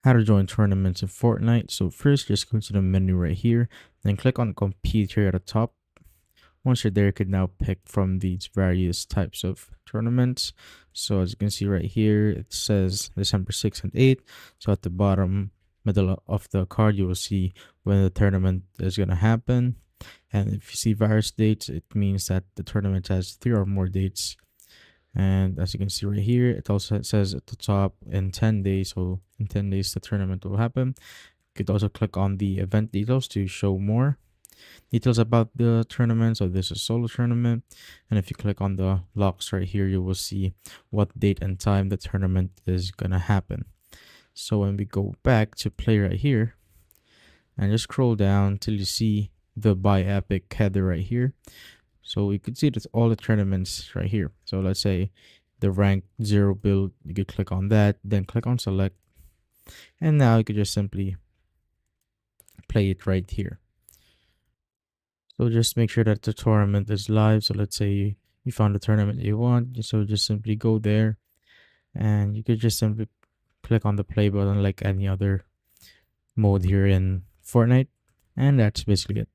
How to join tournaments in Fortnite. So first, just go to the menu right here, then click on compete here at the top. Once you're there, you can now pick from these various types of tournaments. So as you can see right here, it says December 6th and 8th. So at the bottom middle of the card, you will see when the tournament is going to happen. And if you see various dates, it means that the tournament has 3 or more dates. And as you can see right here, it also says at the top in 10 days. So in 10 days, the tournament will happen. You could also click on the event details to show more details about the tournament. So this is solo tournament. And if you click on the locks right here, you will see what date and time the tournament is going to happen. So when we go back to play right here and just scroll down till you see the buy epic header right here. So you can see that all the tournaments right here. So let's say the rank 0 build, you could click on that, then click on select. And now you could just simply play it right here. So just make sure that the tournament is live. So let's say you found the tournament you want. So just simply go there and you could just simply click on the play button like any other mode here in Fortnite. And that's basically it.